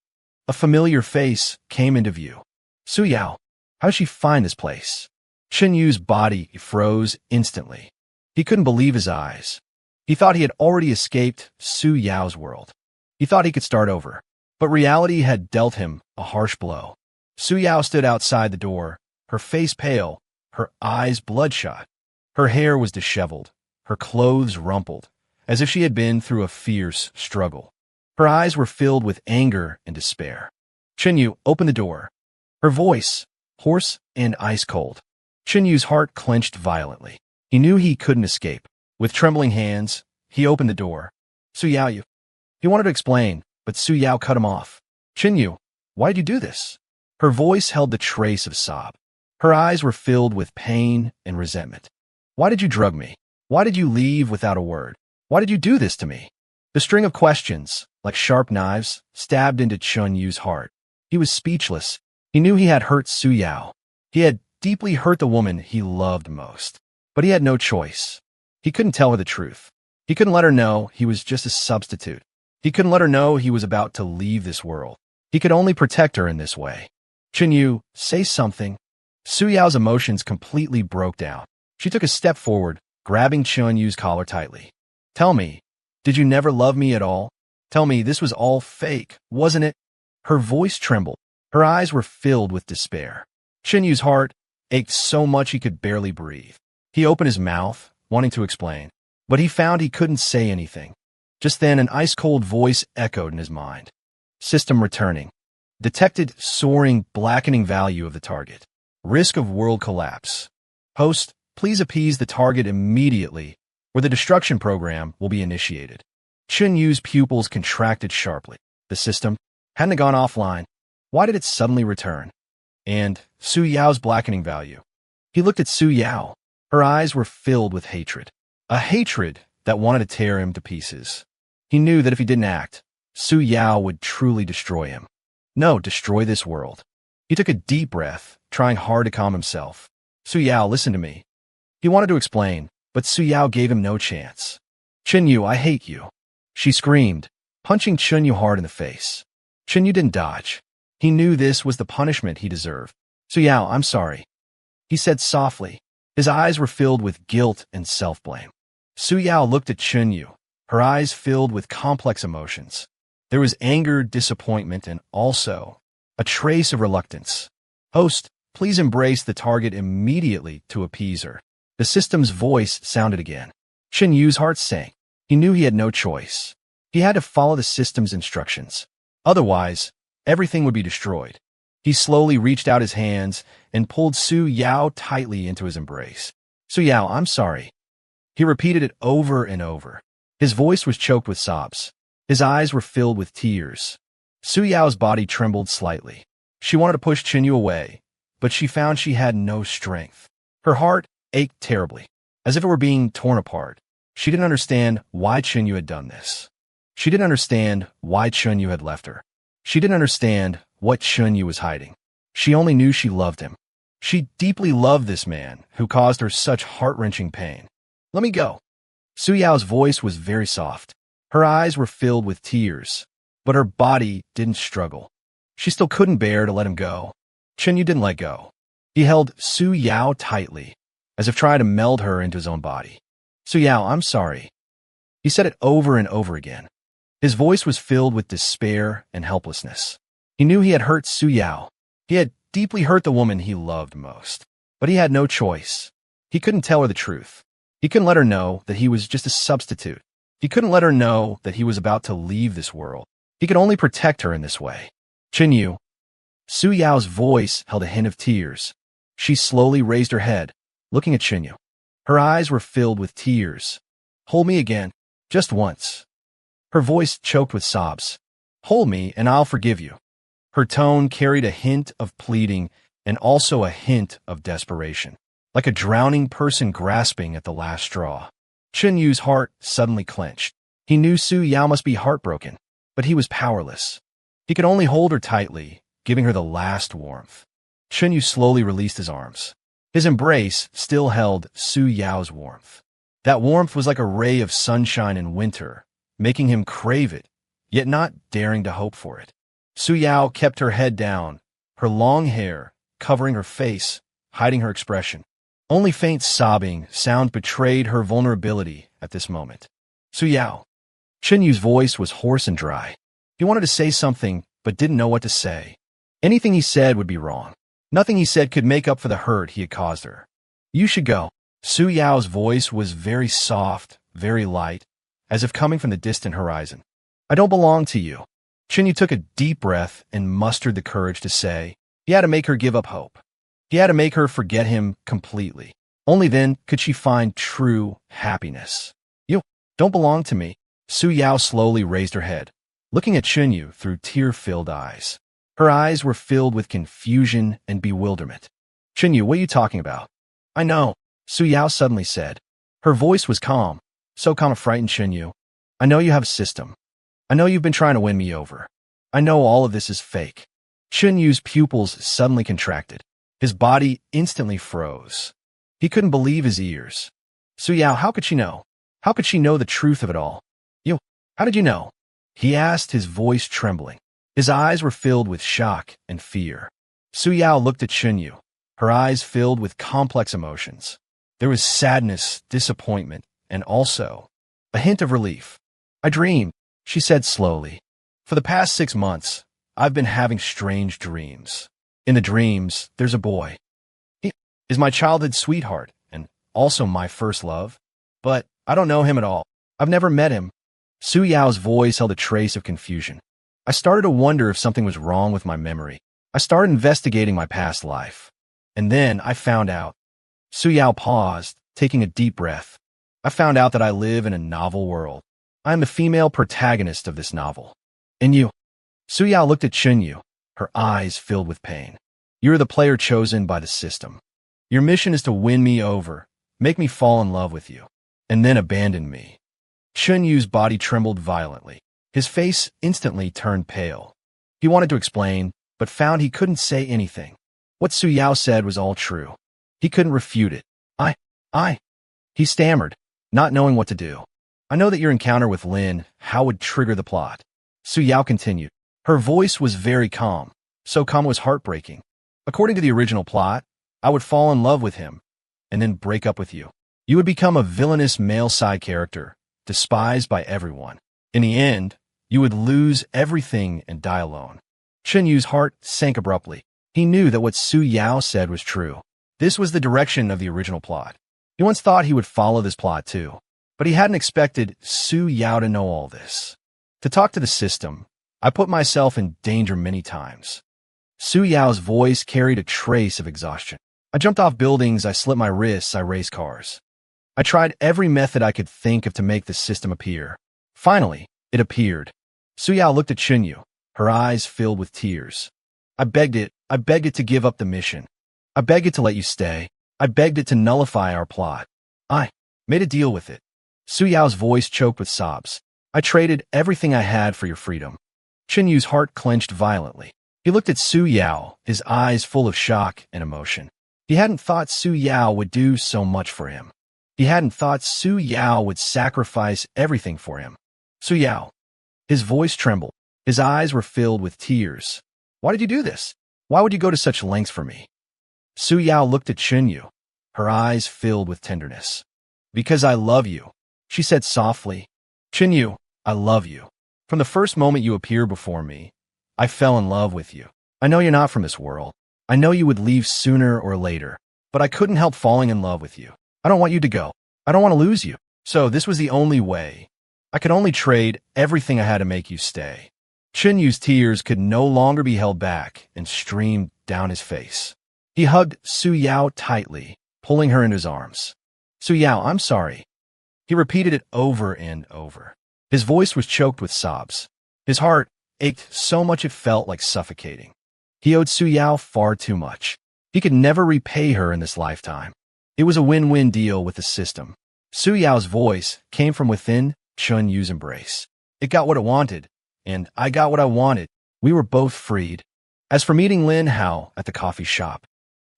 [SPEAKER 1] A familiar face came into view. Su Yao. How did she find this place? Chunyu's body froze instantly. He couldn't believe his eyes. He thought he had already escaped Su Yao's world. He thought he could start over. But reality had dealt him a harsh blow. Su Yao stood outside the door, her face pale, her eyes bloodshot. Her hair was disheveled, her clothes rumpled, as if she had been through a fierce struggle. Her eyes were filled with anger and despair. Chunyu opened the door, her voice hoarse and ice-cold. Chunyu's heart clenched violently. He knew he couldn't escape. With trembling hands, he opened the door. Su Yao, you. He wanted to explain, but Su Yao cut him off. Chunyu, why'd you do this? Her voice held the trace of sob. Her eyes were filled with pain and resentment. Why did you drug me? Why did you leave without a word? Why did you do this to me? The string of questions, like sharp knives, stabbed into Chunyu's heart. He was speechless. He knew he had hurt Su Yao. He had deeply hurt the woman he loved most. But he had no choice. He couldn't tell her the truth. He couldn't let her know he was just a substitute. He couldn't let her know he was about to leave this world. He could only protect her in this way. Chunyu, say something. Su Yao's emotions completely broke down. She took a step forward, grabbing Chunyu's collar tightly. Tell me, did you never love me at all? Tell me this was all fake, wasn't it? Her voice trembled. Her eyes were filled with despair. Chunyu's heart ached so much he could barely breathe. He opened his mouth, wanting to explain, but he found he couldn't say anything. Just then, an ice-cold voice echoed in his mind. System returning. Detected soaring, blackening value of the target. Risk of world collapse. Host, please appease the target immediately, or the destruction program will be initiated. Chunyu's pupils contracted sharply. The system hadn't gone offline. Why did it suddenly return? And Su Yao's blackening value. He looked at Su Yao. Her eyes were filled with hatred. A hatred that wanted to tear him to pieces. He knew that if he didn't act, Su Yao would truly destroy him. No, destroy this world. He took a deep breath, trying hard to calm himself. Su Yao, listen to me. He wanted to explain, but Su Yao gave him no chance. Chunyu, I hate you. She screamed, punching Chunyu hard in the face. Chunyu didn't dodge. He knew this was the punishment he deserved. Su Yao, I'm sorry. He said softly. His eyes were filled with guilt and self-blame. Su Yao looked at Chunyu, her eyes filled with complex emotions. There was anger, disappointment, and also a trace of reluctance. Host, please embrace the target immediately to appease her. The system's voice sounded again. Chunyu's heart sank. He knew he had no choice. He had to follow the system's instructions. Otherwise, everything would be destroyed. He slowly reached out his hands and pulled Su Yao tightly into his embrace. Su Yao, I'm sorry. He repeated it over and over. His voice was choked with sobs. His eyes were filled with tears. Su Yao's body trembled slightly. She wanted to push Chunyu away, but she found she had no strength. Her heart ached terribly, as if it were being torn apart. She didn't understand why Chunyu had done this. She didn't understand why Chunyu had left her. She didn't understand what Chunyu was hiding. She only knew she loved him. She deeply loved this man who caused her such heart-wrenching pain. Let me go. Su Yao's voice was very soft. Her eyes were filled with tears, but her body didn't struggle. She still couldn't bear to let him go. Chunyu didn't let go. He held Su Yao tightly, as if trying to meld her into his own body. Su Yao, I'm sorry. He said it over and over again. His voice was filled with despair and helplessness. He knew he had hurt Su Yao. He had deeply hurt the woman he loved most. But he had no choice. He couldn't tell her the truth. He couldn't let her know that he was just a substitute. He couldn't let her know that he was about to leave this world. He could only protect her in this way. Chunyu. Su Yao's voice held a hint of tears. She slowly raised her head, looking at Chunyu. Her eyes were filled with tears. Hold me again, just once. Her voice choked with sobs. Hold me and I'll forgive you. Her tone carried a hint of pleading and also a hint of desperation, like a drowning person grasping at the last straw. Chunyu's heart suddenly clenched. He knew Su Yao must be heartbroken, but he was powerless. He could only hold her tightly, giving her the last warmth. Chunyu slowly released his arms. His embrace still held Su Yao's warmth. That warmth was like a ray of sunshine in winter, making him crave it, yet not daring to hope for it. Su Yao kept her head down, her long hair covering her face, hiding her expression. Only faint sobbing sound betrayed her vulnerability at this moment. Su Yao. Chunyu's voice was hoarse and dry. He wanted to say something, but didn't know what to say. Anything he said would be wrong. Nothing he said could make up for the hurt he had caused her. You should go. Su Yao's voice was very soft, very light, as if coming from the distant horizon. I don't belong to you. Chunyu took a deep breath and mustered the courage to say, he had to make her give up hope. He had to make her forget him completely. Only then could she find true happiness. You don't belong to me. Su Yao slowly raised her head, looking at Chunyu through tear-filled eyes. Her eyes were filled with confusion and bewilderment. Chunyu, what are you talking about? I know, Su Yao suddenly said. Her voice was calm, so calm it frightened Chunyu. I know you have a system. I know you've been trying to win me over. I know all of this is fake. Chunyu's pupils suddenly contracted. His body instantly froze. He couldn't believe his ears. Su Yao, how could she know? How could she know the truth of it all? You, how did you know? He asked, his voice trembling. His eyes were filled with shock and fear. Su Yao looked at Chunyu, her eyes filled with complex emotions. There was sadness, disappointment, and also a hint of relief. I dreamed, she said slowly. For the past 6 months, I've been having strange dreams. In the dreams, there's a boy. He is my childhood sweetheart and also my first love. But I don't know him at all. I've never met him. Su Yao's voice held a trace of confusion. I started to wonder if something was wrong with my memory. I started investigating my past life. And then I found out. Su Yao paused, taking a deep breath. I found out that I live in a novel world. I am the female protagonist of this novel. And you, Su Yao looked at Chunyu, her eyes filled with pain. You're the player chosen by the system. Your mission is to win me over, make me fall in love with you, and then abandon me. Chunyu's body trembled violently. His face instantly turned pale. He wanted to explain, but found he couldn't say anything. What Su Yao said was all true. He couldn't refute it. He stammered, not knowing what to do. I know that your encounter with Lin, how would trigger the plot. Su Yao continued. Her voice was very calm, so calm it was heartbreaking. According to the original plot, I would fall in love with him, and then break up with you. You would become a villainous male side character, despised by everyone. In the end, you would lose everything and die alone. Chunyu's heart sank abruptly. He knew that what Su Yao said was true. This was the direction of the original plot. He once thought he would follow this plot too, but he hadn't expected Su Yao to know all this. To talk to the system, I put myself in danger many times. Su Yao's voice carried a trace of exhaustion. I jumped off buildings, I slit my wrists, I raced cars. I tried every method I could think of to make the system appear. Finally, it appeared. Su Yao looked at Chunyu, her eyes filled with tears. I begged it to give up the mission. I begged it to let you stay. I begged it to nullify our plot. I made a deal with it. Su Yao's voice choked with sobs. I traded everything I had for your freedom. Chunyu's heart clenched violently. He looked at Su Yao, his eyes full of shock and emotion. He hadn't thought Su Yao would do so much for him. He hadn't thought Su Yao would sacrifice everything for him. Su Yao. His voice trembled. His eyes were filled with tears. Why did you do this? Why would you go to such lengths for me? Su Yao looked at Chunyu, her eyes filled with tenderness. Because I love you, she said softly. Chunyu, I love you. From the first moment you appeared before me, I fell in love with you. I know you're not from this world. I know you would leave sooner or later, but I couldn't help falling in love with you. I don't want you to go. I don't want to lose you. So this was the only way. I could only trade everything I had to make you stay. Chunyu's tears could no longer be held back and streamed down his face. He hugged Su Yao tightly, pulling her into his arms. Su Yao, I'm sorry. He repeated it over and over. His voice was choked with sobs. His heart ached so much it felt like suffocating. He owed Su Yao far too much. He could never repay her in this lifetime. It was a win-win deal with the system. Su Yao's voice came from within Chunyu's embrace. It got what it wanted, and I got what I wanted. We were both freed. As for meeting Lin Hao at the coffee shop,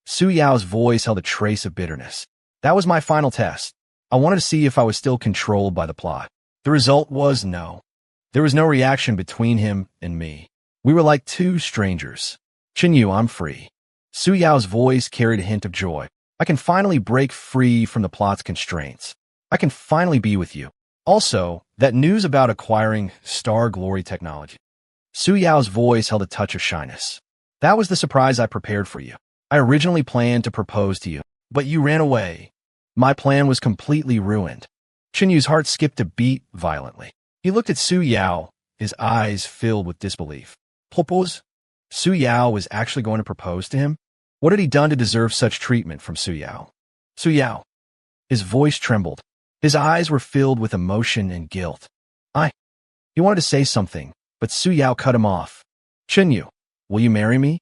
[SPEAKER 1] Su Yao's voice held a trace of bitterness. That was my final test. I wanted to see if I was still controlled by the plot. The result was no. There was no reaction between him and me. We were like two strangers. Chunyu, I'm free. Su Yao's voice carried a hint of joy. I can finally break free from the plot's constraints. I can finally be with you. Also, that news about acquiring Star Glory technology. Su Yao's voice held a touch of shyness. That was the surprise I prepared for you. I originally planned to propose to you, but you ran away. My plan was completely ruined. Chunyu's heart skipped a beat violently. He looked at Su Yao, his eyes filled with disbelief. Propose? Su Yao was actually going to propose to him? What had he done to deserve such treatment from Su Yao? Su Yao. His voice trembled. His eyes were filled with emotion and guilt. He wanted to say something, but Su Yao cut him off. Chunyu, will you marry me?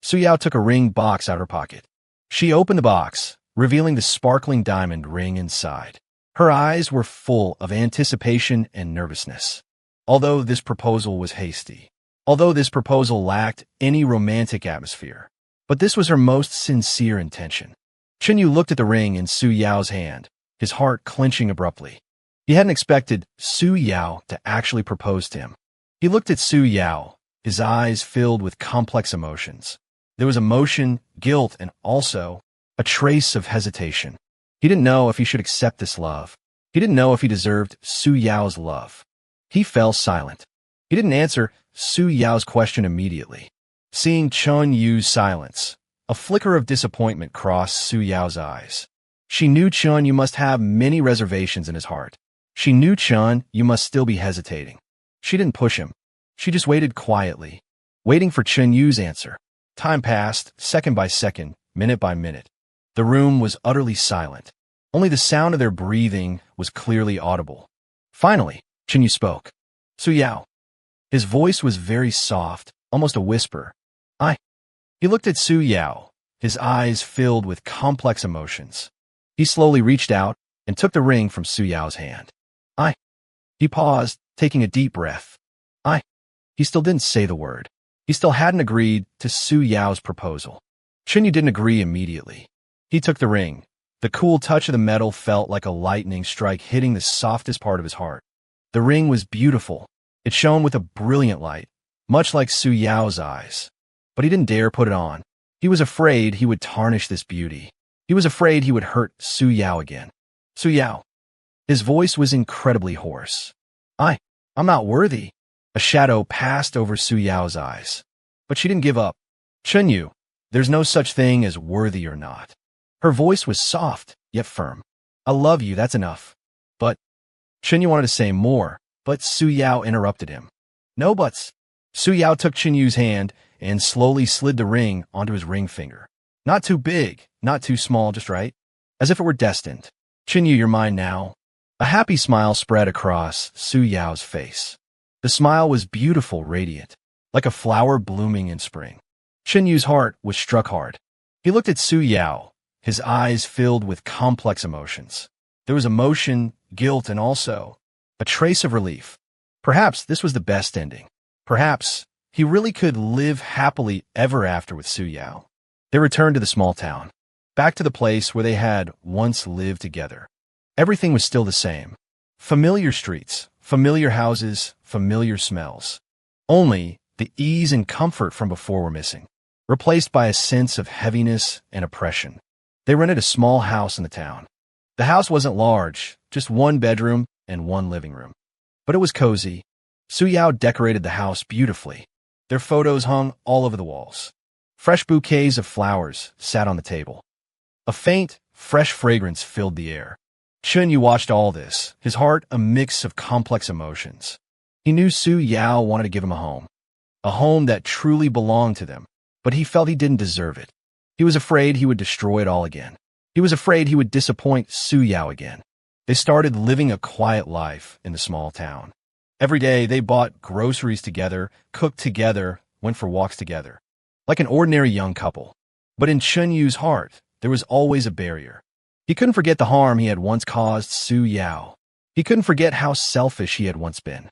[SPEAKER 1] Su Yao took a ring box out of her pocket. She opened the box, revealing the sparkling diamond ring inside. Her eyes were full of anticipation and nervousness. Although this proposal was hasty, although this proposal lacked any romantic atmosphere, but this was her most sincere intention. Chunyu looked at the ring in Su Yao's hand, his heart clenching abruptly. He hadn't expected Su Yao to actually propose to him. He looked at Su Yao, his eyes filled with complex emotions. There was emotion, guilt, and also a trace of hesitation. He didn't know if he should accept this love. He didn't know if he deserved Su Yao's love. He fell silent. He didn't answer Su Yao's question immediately. Seeing Chunyu's silence, a flicker of disappointment crossed Su Yao's eyes. She knew Chunyu must have many reservations in his heart. She knew Chunyu must still be hesitating. She didn't push him. She just waited quietly, waiting for Chunyu's answer. Time passed, second by second, minute by minute. The room was utterly silent. Only the sound of their breathing was clearly audible. Finally, Chunyu spoke. Su Yao. His voice was very soft, almost a whisper. I. He looked at Su Yao, his eyes filled with complex emotions. He slowly reached out and took the ring from Su Yao's hand. I. He paused, taking a deep breath. I. He still didn't say the word. He still hadn't agreed to Su Yao's proposal. Chunyu didn't agree immediately. He took the ring. The cool touch of the metal felt like a lightning strike hitting the softest part of his heart. The ring was beautiful. It shone with a brilliant light, much like Su Yao's eyes. But he didn't dare put it on. He was afraid he would tarnish this beauty. He was afraid he would hurt Su Yao again. Su Yao. His voice was incredibly hoarse. I'm not worthy. A shadow passed over Su Yao's eyes. But she didn't give up. Chunyu, there's no such thing as worthy or not. Her voice was soft, yet firm. I love you, that's enough. But Chunyu wanted to say more, but Su Yao interrupted him. No buts. Su Yao took Chunyu's hand and slowly slid the ring onto his ring finger. Not too big, not too small, just right. As if it were destined. Chunyu, you're mine now. A happy smile spread across Su Yao's face. The smile was beautiful, radiant, like a flower blooming in spring. Chunyu's heart was struck hard. He looked at Su Yao, his eyes filled with complex emotions. There was emotion, guilt, and also a trace of relief. Perhaps this was the best ending. Perhaps he really could live happily ever after with Su Yao. They returned to the small town, back to the place where they had once lived together. Everything was still the same. Familiar streets, familiar houses, familiar smells. Only the ease and comfort from before were missing, replaced by a sense of heaviness and oppression. They rented a small house in the town. The house wasn't large, just one bedroom and one living room. But it was cozy. Su Yao decorated the house beautifully. Their photos hung all over the walls. Fresh bouquets of flowers sat on the table. A faint, fresh fragrance filled the air. Chunyu watched all this, his heart a mix of complex emotions. He knew Su Yao wanted to give him a home that truly belonged to them, but he felt he didn't deserve it. He was afraid he would destroy it all again. He was afraid he would disappoint Su Yao again. They started living a quiet life in the small town. Every day they bought groceries together, cooked together, went for walks together, like an ordinary young couple. But in Chunyu's heart, there was always a barrier. He couldn't forget the harm he had once caused Su Yao. He couldn't forget how selfish he had once been.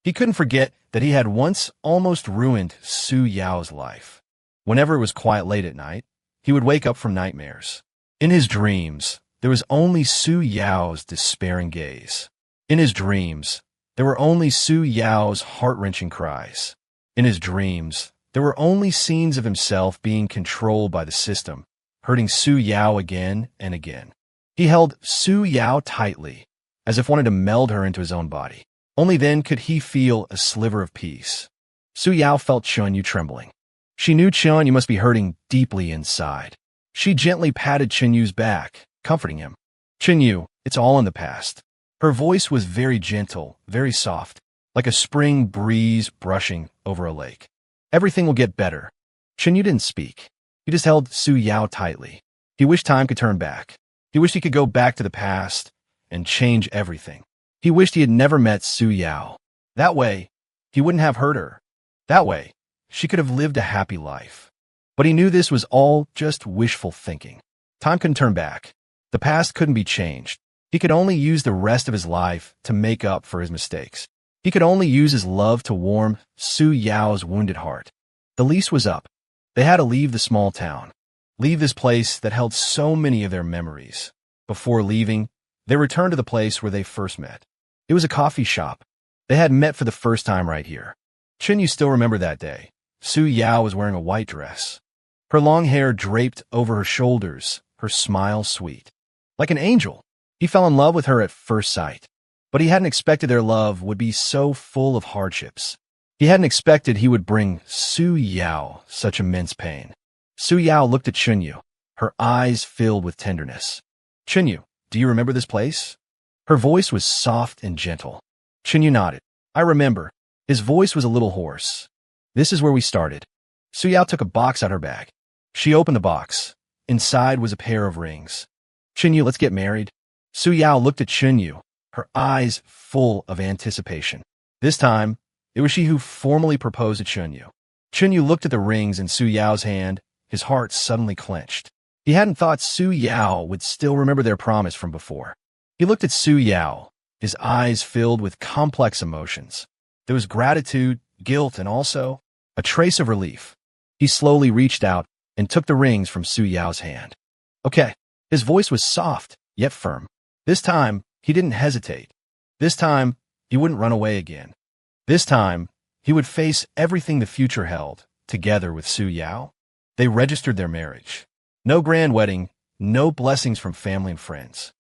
[SPEAKER 1] He couldn't forget that he had once almost ruined Su Yao's life. Whenever it was quiet late at night, he would wake up from nightmares. In his dreams, there was only Su Yao's despairing gaze. In his dreams, there were only Su Yao's heart-wrenching cries. In his dreams, there were only scenes of himself being controlled by the system, hurting Su Yao again and again. He held Su Yao tightly, as if wanting to meld her into his own body. Only then could he feel a sliver of peace. Su Yao felt Chunyu trembling. She knew Chunyu must be hurting deeply inside. She gently patted Chunyu's back, comforting him. Chunyu, it's all in the past. Her voice was very gentle, very soft, like a spring breeze brushing over a lake. Everything will get better. Chunyu didn't speak. He just held Su Yao tightly. He wished time could turn back. He wished he could go back to the past and change everything. He wished he had never met Su Yao. That way, he wouldn't have hurt her. That way, she could have lived a happy life. But he knew this was all just wishful thinking. Time couldn't turn back. The past couldn't be changed. He could only use the rest of his life to make up for his mistakes. He could only use his love to warm Su Yao's wounded heart. The lease was up. They had to leave the small town, leave this place that held so many of their memories. Before leaving, they returned to the place where they first met. It was a coffee shop. They had met for the first time right here. Chunyu still remembered that day. Su Yao was wearing a white dress. Her long hair draped over her shoulders, her smile sweet. Like an angel. He fell in love with her at first sight. But he hadn't expected their love would be so full of hardships. He hadn't expected he would bring Su Yao such immense pain. Su Yao looked at Chunyu, her eyes filled with tenderness. Chunyu, do you remember this place? Her voice was soft and gentle. Chunyu nodded. I remember. His voice was a little hoarse. This is where we started. Su Yao took a box out her bag. She opened the box. Inside was a pair of rings. Chunyu, let's get married. Su Yao looked at Chunyu, her eyes full of anticipation. This time, It was she who formally proposed to Chunyu. Chunyu looked at the rings in Su Yao's hand. His heart suddenly clenched. He hadn't thought Su Yao would still remember their promise from before. He looked at Su Yao, his eyes filled with complex emotions. There was gratitude, guilt, and also a trace of relief. He slowly reached out and took the rings from Su Yao's hand. Okay. His voice was soft, yet firm. This time, he didn't hesitate. This time, he wouldn't run away again. This time, he would face everything the future held, together with Su Yao. They registered their marriage. No grand wedding, no blessings from family and friends.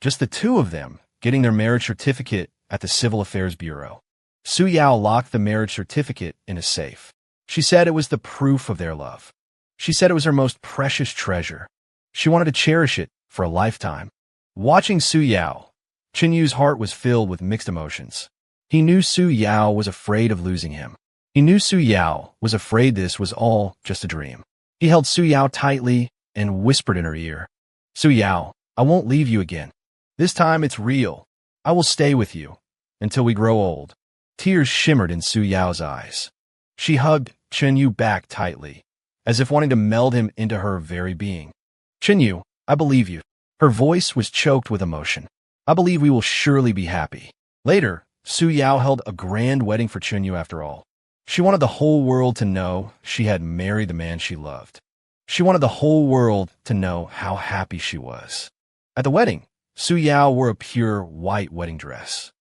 [SPEAKER 1] Just the two of them getting their marriage certificate at the Civil Affairs Bureau. Su Yao locked the marriage certificate in a safe. She said it was the proof of their love. She said it was her most precious treasure. She wanted to cherish it for a lifetime. Watching Su Yao, Chunyu's heart was filled with mixed emotions. He knew Su Yao was afraid of losing him. He knew Su Yao was afraid this was all just a dream. He held Su Yao tightly and whispered in her ear, Su Yao, I won't leave you again. This time it's real. I will stay with you until we grow old. Tears shimmered in Su Yao's eyes. She hugged Chunyu back tightly, as if wanting to meld him into her very being. Chunyu, I believe you. Her voice was choked with emotion. I believe we will surely be happy. Later, Su Yao held a grand wedding for Chunyu after all. She wanted the whole world to know she had married the man she loved. She wanted the whole world to know how happy she was. At the wedding, Su Yao wore a pure white wedding dress.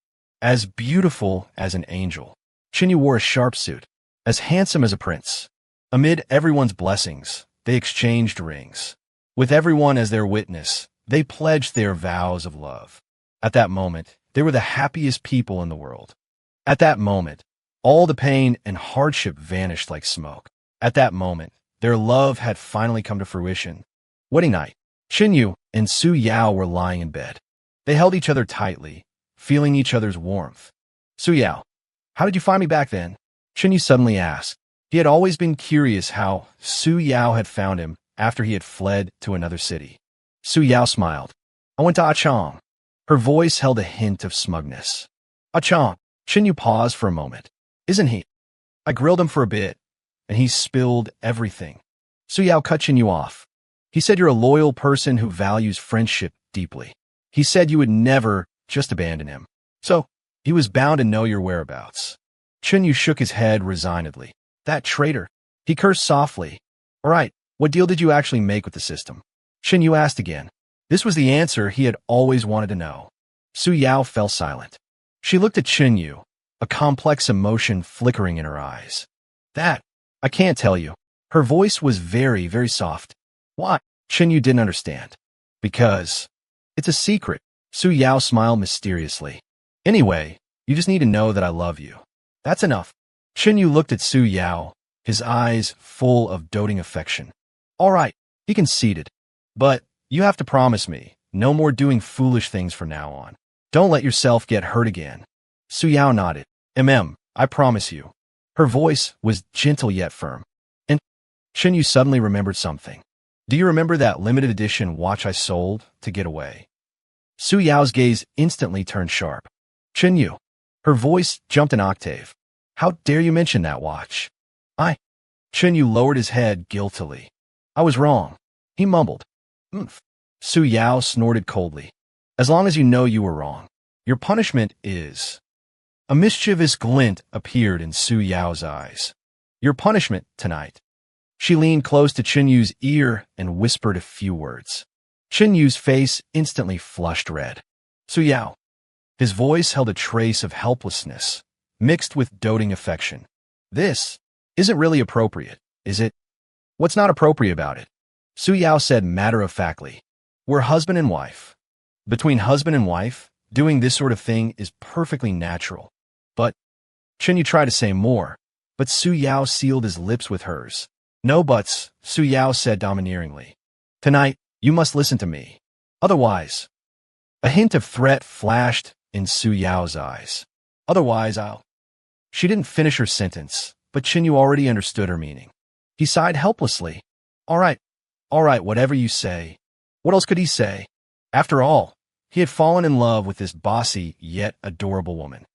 [SPEAKER 1] As beautiful as an angel. Chunyu wore a sharp suit, as handsome as a prince. Amid everyone's blessings, they exchanged rings. With everyone as their witness, they pledged their vows of love. At that moment, they were the happiest people in the world. At that moment, all the pain and hardship vanished like smoke. At that moment, their love had finally come to fruition. Wedding night, Chunyu and Su Yao were lying in bed. They held each other tightly, feeling each other's warmth. Su Yao, how did you find me back then? Chunyu suddenly asked. He had always been curious how Su Yao had found him after he had fled to another city. Su Yao smiled. I went to Achong. Her voice held a hint of smugness. Achong. Chunyu paused for a moment. Isn't he? I grilled him for a bit, and he spilled everything. Su Yao cut Chunyu off. He said you're a loyal person who values friendship deeply. He said you would never just abandon him. So, he was bound to know your whereabouts. Chunyu shook his head resignedly. That traitor. He cursed softly. All right, what deal did you actually make with the system? Chunyu asked again. This was the answer he had always wanted to know. Su Yao fell silent. She looked at Chunyu, a complex emotion flickering in her eyes. That, I can't tell you. Her voice was very, very soft. Why? Chunyu didn't understand. Because it's a secret. Su Yao smiled mysteriously. Anyway, you just need to know that I love you. That's enough. Chunyu looked at Su Yao, his eyes full of doting affection. All right, he conceded. But you have to promise me, no more doing foolish things from now on. Don't let yourself get hurt again. Su Yao nodded. I promise you. Her voice was gentle yet firm. And Chunyu suddenly remembered something. Do you remember that limited edition watch I sold to get away? Su Yao's gaze instantly turned sharp. Chunyu. Her voice jumped an octave. How dare you mention that watch? Chunyu lowered his head guiltily. I was wrong. He mumbled. Su Yao snorted coldly. As long as you know you were wrong. Your punishment is... A mischievous glint appeared in Su Yao's eyes. Your punishment tonight. She leaned close to Chunyu's ear and whispered a few words. Chunyu's face instantly flushed red. Su Yao. His voice held a trace of helplessness, mixed with doting affection. This isn't really appropriate, is it? What's not appropriate about it? Su Yao said matter-of-factly. We're husband and wife. Between husband and wife, doing this sort of thing is perfectly natural. But, Chunyu tried to say more, but Su Yao sealed his lips with hers. No buts, Su Yao said domineeringly. Tonight, you must listen to me. Otherwise... A hint of threat flashed in Su Yao's eyes. Otherwise, I'll... She didn't finish her sentence, but Chunyu already understood her meaning. He sighed helplessly. All right, whatever you say. What else could he say? After all, he had fallen in love with this bossy yet adorable woman.